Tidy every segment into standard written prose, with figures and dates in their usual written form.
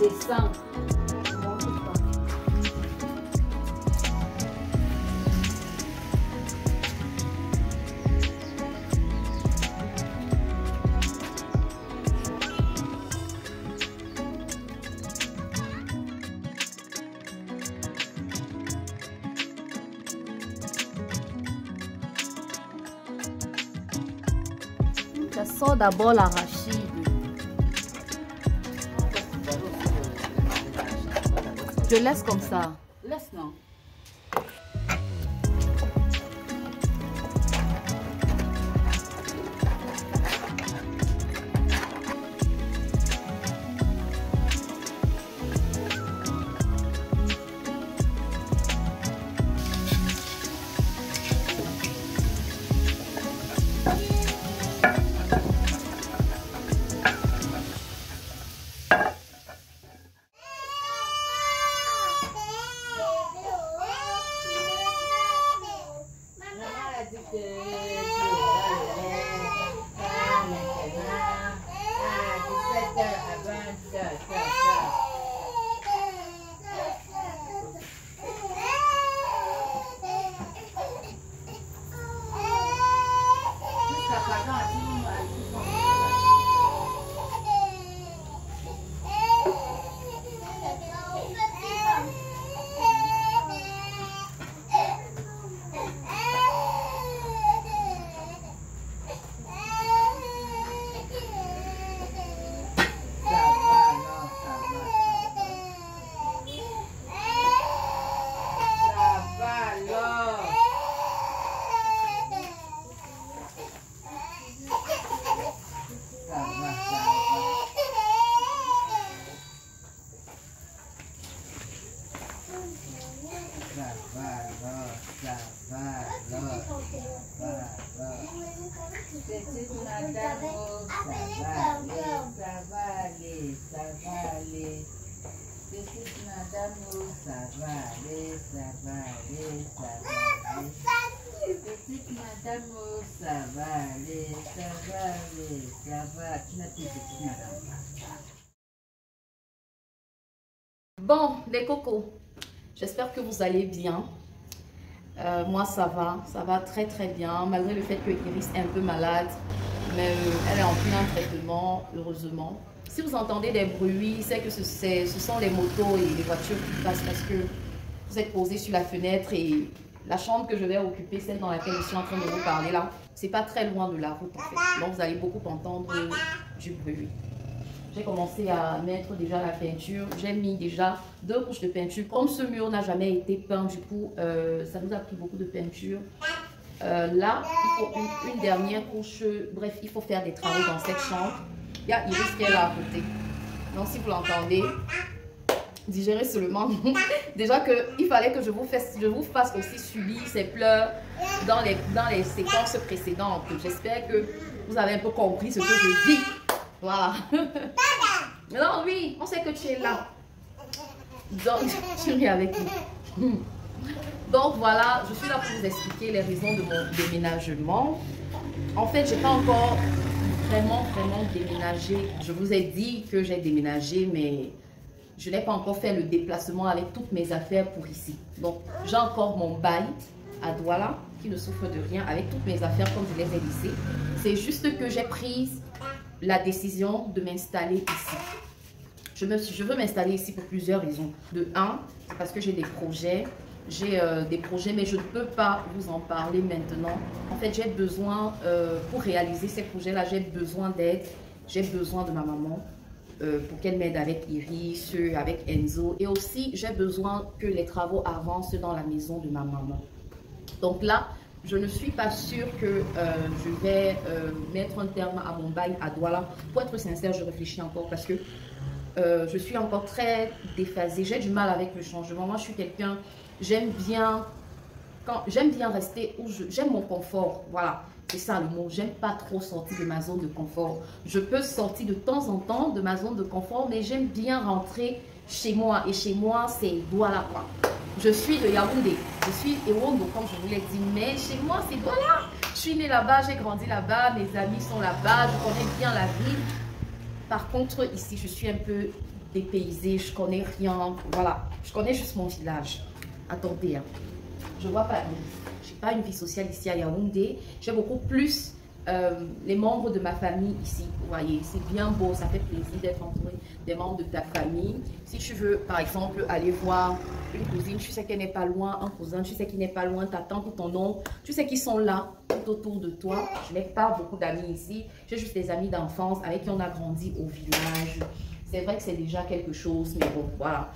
descends. Ça sort d'abord l'arachide. Je laisse comme ça. Laisse, non. Bon, les cocos, j'espère que vous allez bien. Moi, ça va très très bien, malgré le fait que Iris est un peu malade, mais elle est en plein traitement, heureusement. Si vous entendez des bruits, c'est que ce sont les motos et les voitures qui passent parce que vous êtes posé sur la fenêtre et la chambre que je vais occuper, celle dans laquelle je suis en train de vous parler là, c'est pas très loin de la route en fait. Donc vous allez beaucoup entendre du bruit. J'ai commencé à mettre déjà la peinture. J'ai mis déjà 2 couches de peinture. Comme ce mur n'a jamais été peint, du coup, ça nous a pris beaucoup de peinture. Là, il faut une dernière couche. Bref, il faut faire des travaux dans cette chambre. Il y a Iris qui est là à côté. Donc, si vous l'entendez, digérez seulement. Déjà qu'il fallait que je vous fasse aussi subir ces pleurs dans les séquences précédentes. J'espère que vous avez un peu compris ce que je dis. Voilà. Non, oui, on sait que tu es là. Donc, tu ris avec nous. Donc, voilà, je suis là pour vous expliquer les raisons de mon déménagement. En fait, je n'ai pas encore vraiment déménagé. Je vous ai dit que j'ai déménagé, mais je n'ai pas encore fait le déplacement avec toutes mes affaires pour ici. Donc, j'ai encore mon bail à Douala qui ne souffre de rien avec toutes mes affaires comme je les ai laissées. C'est juste que j'ai pris la décision de m'installer ici. Je veux m'installer ici pour plusieurs raisons. De 1, c'est parce que j'ai des projets. Mais je ne peux pas vous en parler maintenant. En fait, j'ai besoin, pour réaliser ces projets-là, j'ai besoin d'aide. J'ai besoin de ma maman pour qu'elle m'aide avec Iris, avec Enzo. Et aussi, j'ai besoin que les travaux avancent dans la maison de ma maman. Donc là, je ne suis pas sûre que je vais mettre un terme à mon bail à Douala. Pour être sincère, je réfléchis encore parce que je suis encore très déphasée. J'ai du mal avec le changement. Moi, je suis quelqu'un, j'aime bien rester où j'aime mon confort. Voilà, c'est ça le mot. J'aime pas trop sortir de ma zone de confort. Je peux sortir de temps en temps de ma zone de confort, mais j'aime bien rentrer chez moi. Et chez moi, c'est Douala, quoi. Je suis de Yaoundé, je suis Ewondo comme je vous l'ai dit, mais chez moi c'est Douala. Je suis née là-bas, j'ai grandi là-bas, mes amis sont là-bas, je connais bien la ville. Par contre ici je suis un peu dépaysée, je connais rien. Voilà, je connais juste mon village. Attendez, hein. Je vois pas, j'ai pas une vie sociale ici à Yaoundé. J'ai beaucoup plus les membres de ma famille ici. Vous voyez, c'est bien beau, ça fait plaisir d'être entouré des membres de ta famille. Si tu veux, par exemple, aller voir une cousine, tu sais qu'elle n'est pas loin, un cousin, tu sais qu'il n'est pas loin, ta tante ou ton oncle, tu sais qu'ils sont là, tout autour de toi. Je n'ai pas beaucoup d'amis ici. J'ai juste des amis d'enfance avec qui on a grandi au village. C'est vrai que c'est déjà quelque chose, mais bon, voilà.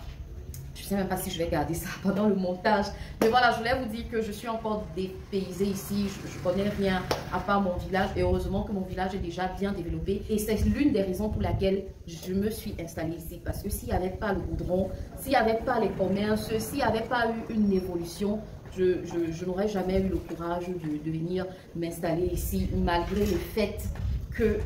Je ne sais même pas si je vais garder ça pendant le montage. Mais voilà, je voulais vous dire que je suis encore dépaysée ici. Je ne connais rien à part mon village. Et heureusement que mon village est déjà bien développé. Et c'est l'une des raisons pour laquelle je me suis installée ici. Parce que s'il n'y avait pas le goudron, s'il n'y avait pas les commerces, s'il n'y avait pas eu une évolution, je n'aurais jamais eu le courage de venir m'installer ici, malgré le fait que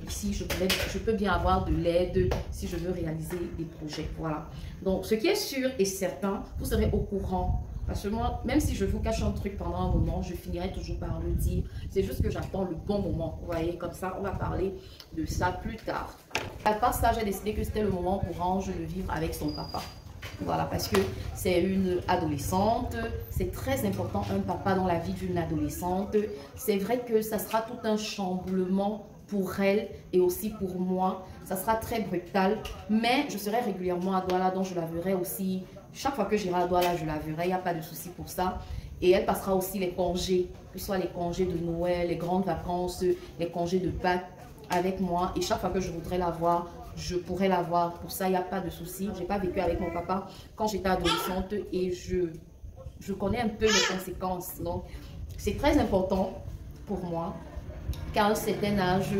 ici, je peux bien avoir de l'aide si je veux réaliser des projets. Voilà. Donc, ce qui est sûr et certain, vous serez au courant. Parce que moi, même si je vous cache un truc pendant un moment, je finirai toujours par le dire. C'est juste que j'attends le bon moment. Vous voyez, comme ça, on va parler de ça plus tard. À part ça, j'ai décidé que c'était le moment pour Ange de vivre avec son papa. Voilà, parce que c'est une adolescente, c'est très important un papa dans la vie d'une adolescente. C'est vrai que ça sera tout un chamboulement pour elle et aussi pour moi. Ça sera très brutal, mais je serai régulièrement à Douala, donc je la verrai aussi. Chaque fois que j'irai à Douala, je la verrai, il n'y a pas de souci pour ça. Et elle passera aussi les congés, que ce soit les congés de Noël, les grandes vacances, les congés de Pâques avec moi. Et chaque fois que je voudrais la voir, je pourrais la voir. Pour ça, il n'y a pas de souci. Je n'ai pas vécu avec mon papa quand j'étais adolescente et je connais un peu les conséquences. Donc, c'est très important pour moi qu'à un certain âge,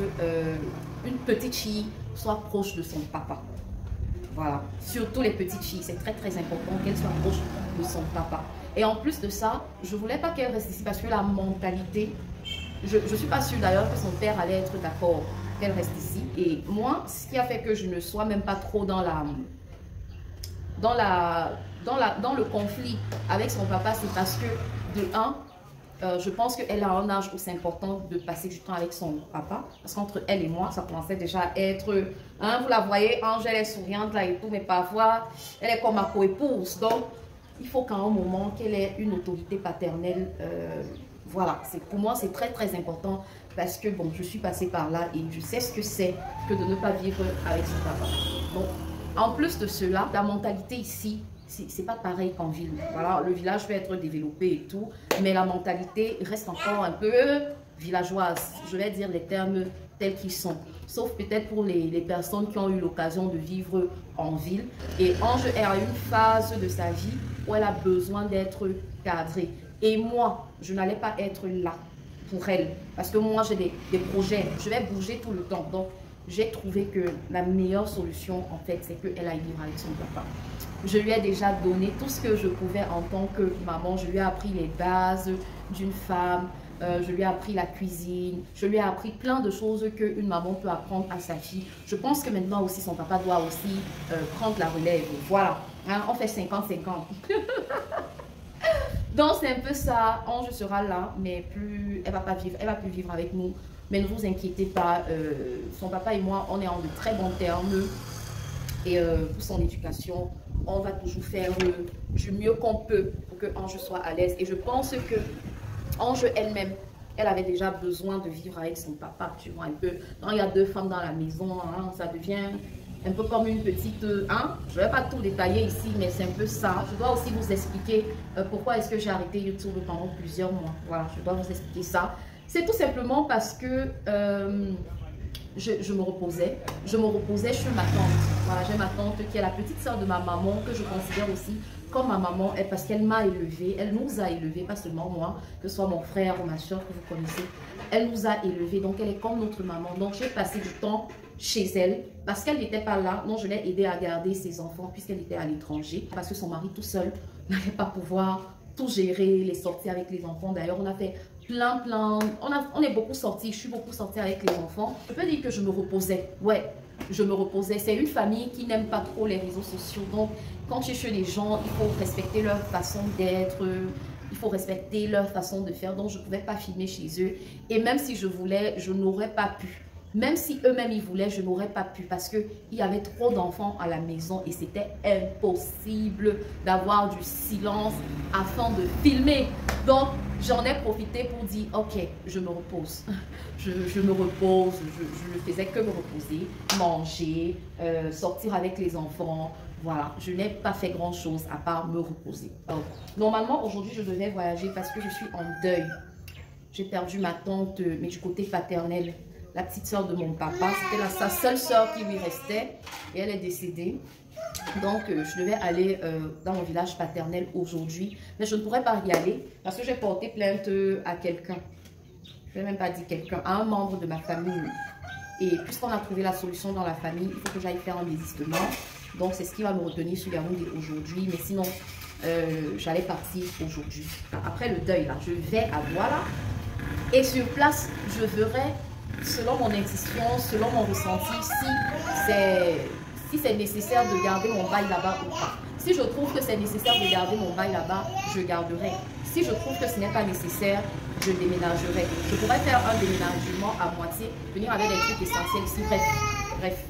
une petite fille soit proche de son papa. Voilà. Surtout les petites filles, c'est très très important qu'elles soient proches de son papa. Et en plus de ça, je ne voulais pas qu'elle reste ici parce que la mentalité, je ne suis pas sûre d'ailleurs que son père allait être d'accord qu'elle reste ici. Et moi, ce qui a fait que je ne sois même pas trop dans le conflit avec son papa, c'est parce que, de un, je pense qu'elle a un âge où c'est important de passer du temps avec son papa. Parce qu'entre elle et moi, ça commençait déjà à être... Hein, vous la voyez, Angèle est souriante là et tout, mais parfois, elle est comme ma coépouse. Donc, il faut qu'à un moment, qu'elle ait une autorité paternelle. Voilà, pour moi, c'est très, très important. Parce que, bon, je suis passée par là et je sais ce que c'est que de ne pas vivre avec son papa. Donc, en plus de cela, la mentalité ici, c'est pas pareil qu'en ville. Voilà, le village peut être développé et tout, mais la mentalité reste encore un peu villageoise. Je vais dire les termes tels qu'ils sont. Sauf peut-être pour les personnes qui ont eu l'occasion de vivre en ville. Et Ange est à une phase de sa vie où elle a besoin d'être cadrée. Et moi, je n'allais pas être là pour elle. Parce que moi, j'ai des projets. Je vais bouger tout le temps. Donc, j'ai trouvé que la meilleure solution, en fait, c'est qu'elle aille vivre avec son papa. Je lui ai déjà donné tout ce que je pouvais en tant que maman. Je lui ai appris les bases d'une femme. Je lui ai appris la cuisine. Je lui ai appris plein de choses qu'une maman peut apprendre à sa fille. Je pense que maintenant aussi, son papa doit aussi prendre la relève. Voilà. Hein, on fait 50-50. Donc, c'est un peu ça. Ange sera là, mais elle va pas vivre. Elle va plus vivre avec nous. Mais ne vous inquiétez pas. Son papa et moi, on est en de très bons termes. Et pour son éducation, on va toujours faire du mieux qu'on peut pour que Ange soit à l'aise. Et je pense que Ange elle-même, elle avait déjà besoin de vivre avec son papa, tu vois, un peu. Quand il y a deux femmes dans la maison, hein, ça devient un peu comme une petite... Hein? Je ne vais pas tout détailler ici, mais c'est un peu ça. Je dois aussi vous expliquer pourquoi est-ce que j'ai arrêté YouTube pendant plusieurs mois. Voilà, je dois vous expliquer ça. C'est tout simplement parce que je me reposais. Je me reposais chez ma tante. Voilà, j'ai ma tante qui est la petite soeur de ma maman, que je considère aussi comme ma maman, parce qu'elle m'a élevée. Elle nous a élevés, pas seulement moi, que ce soit mon frère ou ma soeur que vous connaissez. Elle nous a élevés, donc elle est comme notre maman. Donc j'ai passé du temps chez elle parce qu'elle n'était pas là. Donc je l'ai aidée à garder ses enfants puisqu'elle était à l'étranger. Parce que son mari tout seul n'allait pas pouvoir tout gérer, les sorties avec les enfants. D'ailleurs, on a fait plein. On est beaucoup sortis. Je suis beaucoup sortie avec les enfants. Je peux dire que je me reposais. Ouais, je me reposais. C'est une famille qui n'aime pas trop les réseaux sociaux. Donc, quand tu es chez les gens, il faut respecter leur façon d'être. Il faut respecter leur façon de faire. Donc, je ne pouvais pas filmer chez eux. Et même si je voulais, je n'aurais pas pu. Même si eux-mêmes ils voulaient, je n'aurais pas pu parce qu'il y avait trop d'enfants à la maison et c'était impossible d'avoir du silence afin de filmer. Donc, j'en ai profité pour dire, ok, je me repose. Je me repose, je ne faisais que me reposer, manger, sortir avec les enfants. Voilà, je n'ai pas fait grand-chose à part me reposer. Donc, normalement, aujourd'hui, je devais voyager parce que je suis en deuil. J'ai perdu ma tante, mais du côté paternel. La petite soeur de mon papa, c'était sa seule soeur qui lui restait et elle est décédée. Donc, je devais aller dans mon village paternel aujourd'hui, mais je ne pourrais pas y aller parce que j'ai porté plainte à quelqu'un. Je ne vais même pas dire quelqu'un, à un membre de ma famille. Et puisqu'on a trouvé la solution dans la famille, il faut que j'aille faire un désistement. Donc, c'est ce qui va me retenir sur Yaoundé aujourd'hui. Mais sinon, j'allais partir aujourd'hui. Après le deuil, là, je vais à Douala. Et sur place, je verrai, selon mon intuition, selon mon ressenti, si c'est nécessaire de garder mon bail là-bas ou pas. Si je trouve que c'est nécessaire de garder mon bail là-bas, je garderai. Si je trouve que ce n'est pas nécessaire, je déménagerai. Je pourrais faire un déménagement à moitié, venir avec des trucs essentiels ici. Bref.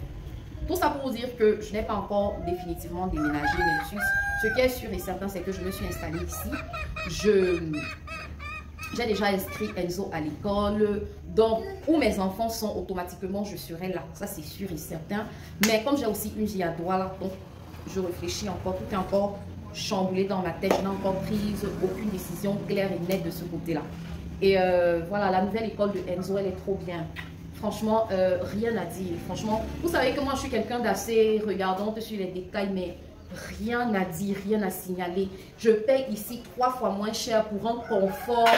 Tout ça pour vous dire que je n'ai pas encore définitivement déménagé, mais ce qui est sûr et certain, c'est que je me suis installée ici. J'ai déjà inscrit Enzo à l'école, donc où mes enfants sont automatiquement, je serai là. Ça, c'est sûr et certain. Mais comme j'ai aussi une vie à Douala, donc je réfléchis encore, tout est encore chamboulé dans ma tête. Je n'ai encore prise aucune décision claire et nette de ce côté-là. Et voilà, la nouvelle école de Enzo, elle est trop bien. Franchement, rien à dire. Franchement, vous savez que moi, je suis quelqu'un d'assez regardante sur les détails, mais rien à dire, rien à signaler. Je paye ici 3 fois moins cher pour un confort.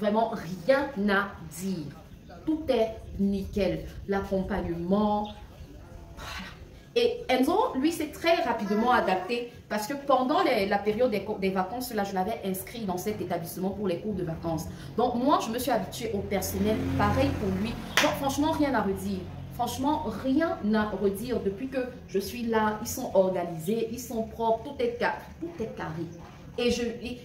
Vraiment, rien à dire. Tout est nickel. L'accompagnement. Voilà. Et Enzo, lui, s'est très rapidement adapté parce que pendant la période des vacances, là, je l'avais inscrit dans cet établissement pour les cours de vacances. Donc, moi, je me suis habituée au personnel. Pareil pour lui. Donc, franchement, rien à redire. Franchement, rien à redire. Depuis que je suis là, ils sont organisés, ils sont propres, tout est carré.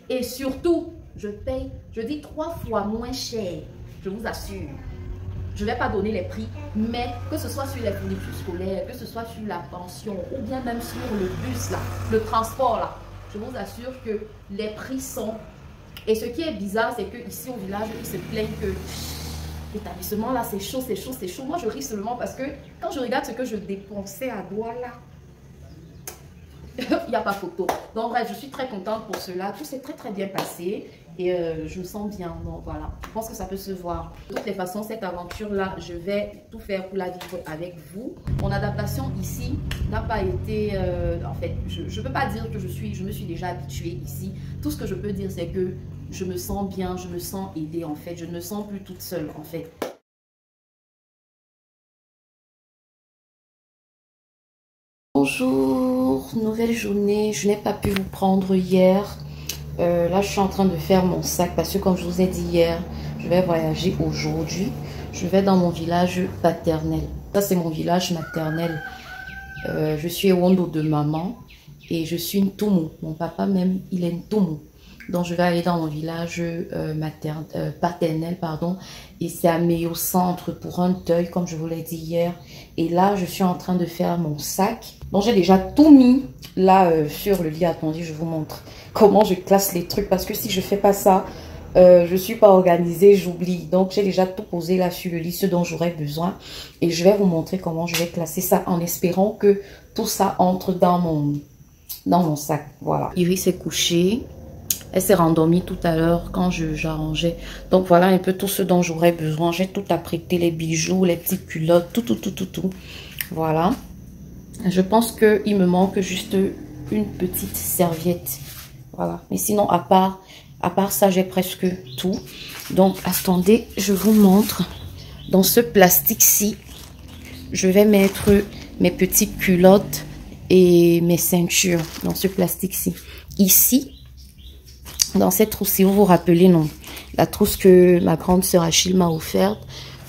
Et surtout, je paye, je dis 3 fois moins cher, je vous assure. Je ne vais pas donner les prix, mais que ce soit sur les fournitures scolaires, que ce soit sur la pension, ou bien même sur le bus, là, le transport, là, je vous assure que les prix sont... Et ce qui est bizarre, c'est qu'ici au village, ils se plaignent que l'établissement, là, c'est chaud, c'est chaud, c'est chaud. Moi, je ris seulement parce que quand je regarde ce que je dépensais à Douala, il n'y a pas photo. Donc, bref, je suis très contente pour cela. Tout s'est très, très bien passé. Et je me sens bien. Donc, voilà. Je pense que ça peut se voir. De toutes les façons, cette aventure-là, je vais tout faire pour la vivre avec vous. Mon adaptation ici n'a pas été... en fait, je ne peux pas dire que je me suis déjà habituée ici. Tout ce que je peux dire, c'est que je me sens bien, je me sens aidée, en fait. Je ne me sens plus toute seule, en fait. Bonjour, nouvelle journée. Je n'ai pas pu vous prendre hier. Là, je suis en train de faire mon sac parce que comme je vous ai dit hier, je vais voyager aujourd'hui. Je vais dans mon village paternel. Ça, c'est mon village maternel. Je suis Wondo de maman et je suis une Toumou. Mon papa même, il est une Toumou. Donc, je vais aller dans mon village paternel, pardon. Et c'est à Meyo Centre pour un deuil, comme je vous l'ai dit hier. Et là, je suis en train de faire mon sac. Donc, j'ai déjà tout mis là sur le lit. Attendez, je vous montre comment je classe les trucs. Parce que si je ne fais pas ça, je ne suis pas organisée, j'oublie. Donc, j'ai déjà tout posé là sur le lit, ce dont j'aurais besoin. Et je vais vous montrer comment je vais classer ça en espérant que tout ça entre dans mon sac. Voilà. Iris est couchée. Elle s'est rendormie tout à l'heure quand j'arrangeais. Donc, voilà un peu tout ce dont j'aurais besoin. J'ai tout apprêté, les bijoux, les petites culottes, tout. Voilà. Je pense qu'il me manque juste une petite serviette. Voilà. Mais sinon, à part ça, j'ai presque tout. Donc, attendez, je vous montre. Dans ce plastique-ci, je vais mettre mes petites culottes et mes ceintures. Dans ce plastique-ci. Ici, dans cette trousse, si vous vous rappelez, non, la trousse que ma grande sœur Achille m'a offerte,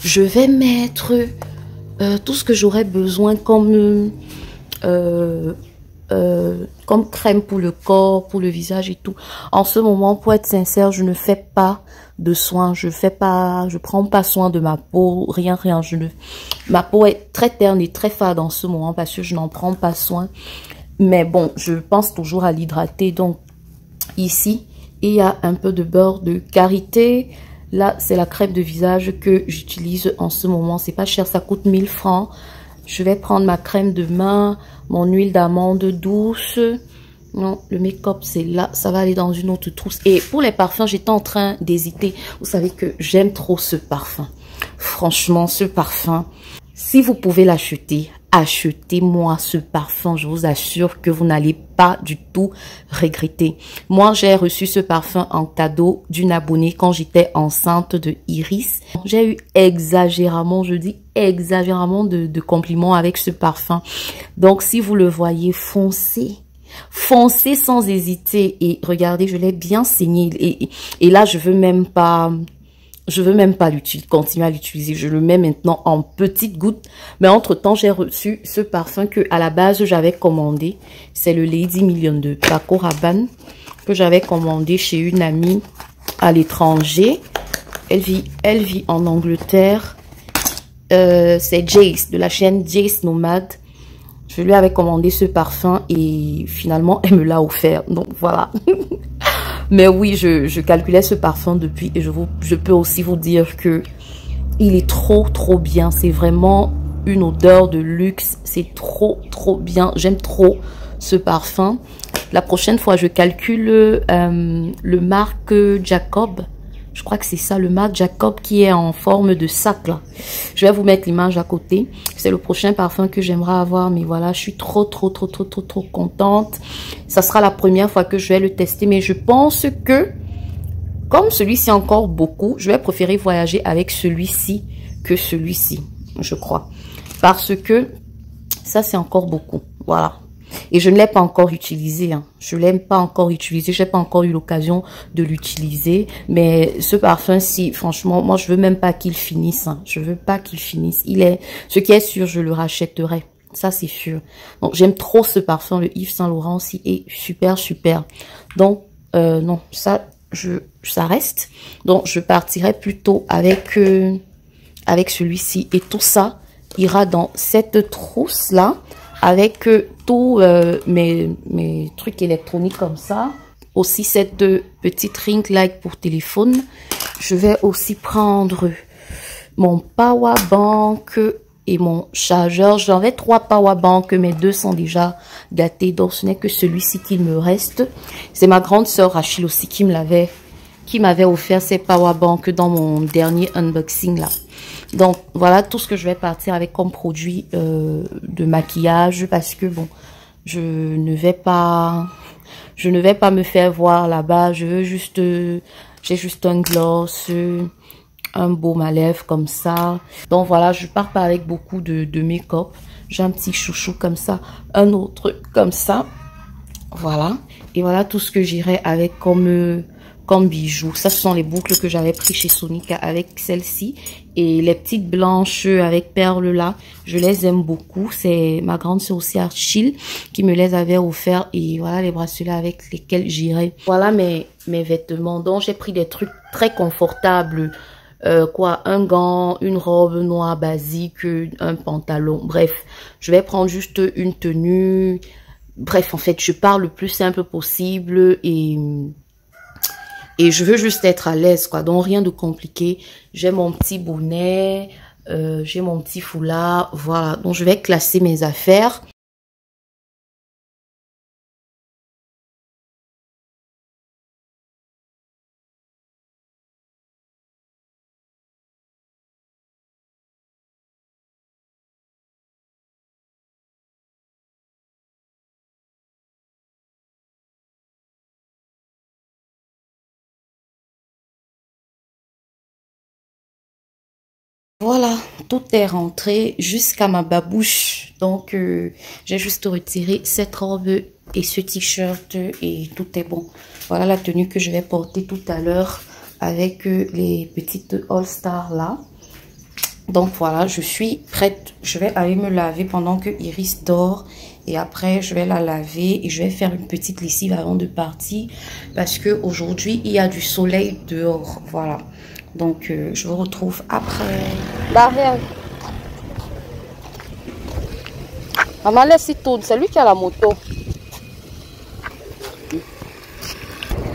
je vais mettre tout ce que j'aurais besoin comme comme crème pour le corps, pour le visage et tout. En ce moment, pour être sincère, je ne fais pas de soins. Je prends pas soin de ma peau, rien. Ma peau est très terne et très fade en ce moment parce que je n'en prends pas soin. Mais bon, je pense toujours à l'hydrater. Donc, ici, il y a un peu de beurre de karité. Là, c'est la crème de visage que j'utilise en ce moment. C'est pas cher, ça coûte 1000 francs. Je vais prendre ma crème de main, mon huile d'amande douce. Non, le make-up, c'est là. Ça va aller dans une autre trousse. Et pour les parfums, j'étais en train d'hésiter. Vous savez que j'aime trop ce parfum. Franchement, ce parfum, si vous pouvez l'acheter, achetez-moi ce parfum. Je vous assure que vous n'allez pas du tout regretter. Moi, j'ai reçu ce parfum en cadeau d'une abonnée quand j'étais enceinte de Iris. J'ai eu exagérément, je dis exagérément de compliments avec ce parfum. Donc, si vous le voyez, foncez. Foncez sans hésiter. Et regardez, je l'ai bien saigné. Et là, je veux même pas continuer à l'utiliser. Je le mets maintenant en petites gouttes. Mais entre-temps, j'ai reçu ce parfum que à la base, j'avais commandé. C'est le Lady Million de Paco Rabanne que j'avais commandé chez une amie à l'étranger. Elle vit en Angleterre. C'est Jace, de la chaîne Jace Nomade. Je lui avais commandé ce parfum et finalement, elle me l'a offert. Donc, voilà. Mais oui, je calculais ce parfum depuis et je peux aussi vous dire que il est trop bien. C'est vraiment une odeur de luxe. C'est trop bien. J'aime trop ce parfum. La prochaine fois, je calcule le Marc Jacob. Je crois que c'est ça, le Marc Jacob qui est en forme de sac là. Je vais vous mettre l'image à côté. C'est le prochain parfum que j'aimerais avoir. Mais voilà, je suis trop contente. Ça sera la première fois que je vais le tester. Mais je pense que, comme celui-ci encore beaucoup, je vais préférer voyager avec celui-ci que celui-ci, je crois. Parce que ça, c'est encore beaucoup. Voilà. Et je ne l'ai pas encore utilisé. Hein. Je ne l'ai pas encore utilisé. Je n'ai pas encore eu l'occasion de l'utiliser. Mais ce parfum-ci, franchement, moi, je veux même pas qu'il finisse. Hein. Je veux pas qu'il finisse. Ce qui est sûr, je le rachèterai. Ça, c'est sûr. Donc, j'aime trop ce parfum. Le Yves Saint Laurent aussi est super. Donc, non, ça reste. Donc, je partirai plutôt avec celui-ci. Et tout ça ira dans cette trousse-là. Avec tous mes trucs électroniques comme ça. Aussi cette petite ring light pour téléphone. Je vais aussi prendre mon power bank et mon chargeur. J'avais 3 power banks, mais 2 sont déjà gâtés. Donc ce n'est que celui-ci qu'il me reste. C'est ma grande sœur Rachel aussi qui m'avait offert ces power banks dans mon dernier unboxing là. Donc, voilà tout ce que je vais partir avec comme produit de maquillage parce que, bon, je ne vais pas me faire voir là-bas. J'ai juste un gloss, un baume à lèvres comme ça. Donc, voilà, je pars pas avec beaucoup de make-up. J'ai un petit chouchou comme ça, un autre comme ça. Voilà. Et voilà tout ce que j'irai avec comme bijoux. Ça, ce sont les boucles que j'avais pris chez Sonica avec celle-ci. Et les petites blanches avec perles là, je les aime beaucoup. C'est ma grande sœur aussi Archil qui me les avait offerts. Et voilà les bracelets avec lesquels j'irai. Voilà mes vêtements. Donc, j'ai pris des trucs très confortables. Un gant, une robe noire basique, un pantalon. Bref, je vais prendre juste une tenue. Bref, en fait, je pars le plus simple possible et je veux juste être à l'aise, quoi. Donc, rien de compliqué. J'ai mon petit bonnet, j'ai mon petit foulard, voilà. Donc, je vais classer mes affaires. Voilà, tout est rentré jusqu'à ma babouche. Donc, j'ai juste retiré cette robe et ce t-shirt et tout est bon. Voilà la tenue que je vais porter tout à l'heure avec les petites All-Star là. Donc, voilà, je suis prête. Je vais aller me laver pendant que Iris dort Et après, je vais la laver et je vais faire une petite lessive avant de partir. Parce qu'aujourd'hui, il y a du soleil dehors. Voilà. Donc, je vous retrouve après. Barrière. Maman, laisse-y tourne. C'est lui qui a la moto.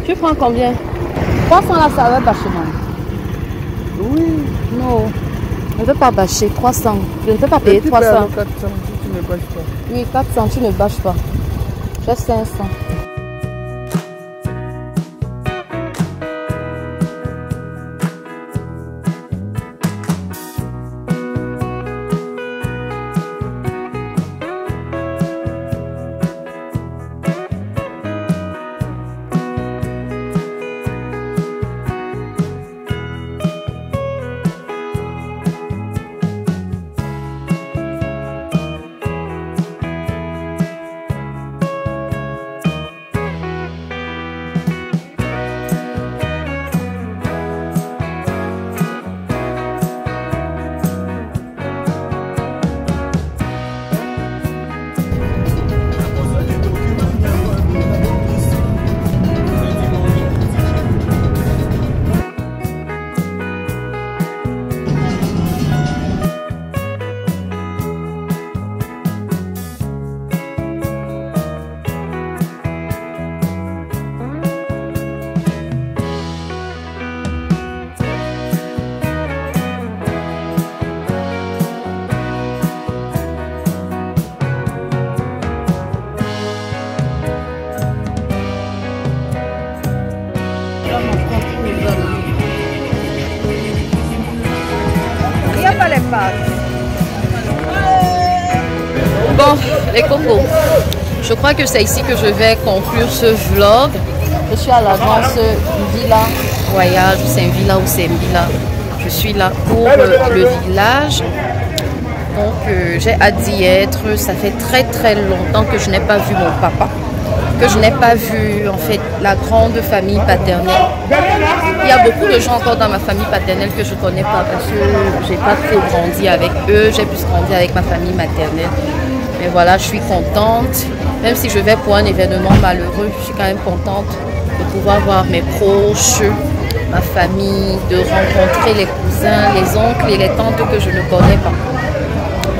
Tu prends combien? 300 là, ça va bâcher, maman. Oui. Non. Je ne veux pas bâcher. 300. Je ne peux pas payer 300. 400, tu ne bâches pas. Oui, 400, tu ne bâches pas. J'ai 500. Il n'y a pas les pâtes. Bon, les cocos, je crois que c'est ici que je vais conclure ce vlog. Je suis à l'avance d'une villa voyage, c'est une villa ou c'est une villa. Je suis là pour le village. Donc j'ai hâte d'y être. Ça fait très longtemps que je n'ai pas vu mon papa, que je n'ai pas vu en fait la grande famille paternelle. Il y a beaucoup de gens encore dans ma famille paternelle que je ne connais pas parce que j'ai pas trop grandi avec eux. J'ai plus grandi avec ma famille maternelle. Mais voilà, je suis contente. Même si je vais pour un événement malheureux, je suis quand même contente de pouvoir voir mes proches, ma famille, de rencontrer les cousins, les oncles et les tantes que je ne connais pas.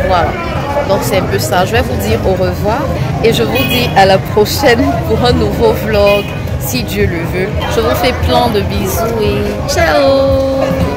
Voilà. Donc c'est un peu ça. Je vais vous dire au revoir et je vous dis à la prochaine pour un nouveau vlog, si Dieu le veut. Je vous fais plein de bisous et ciao!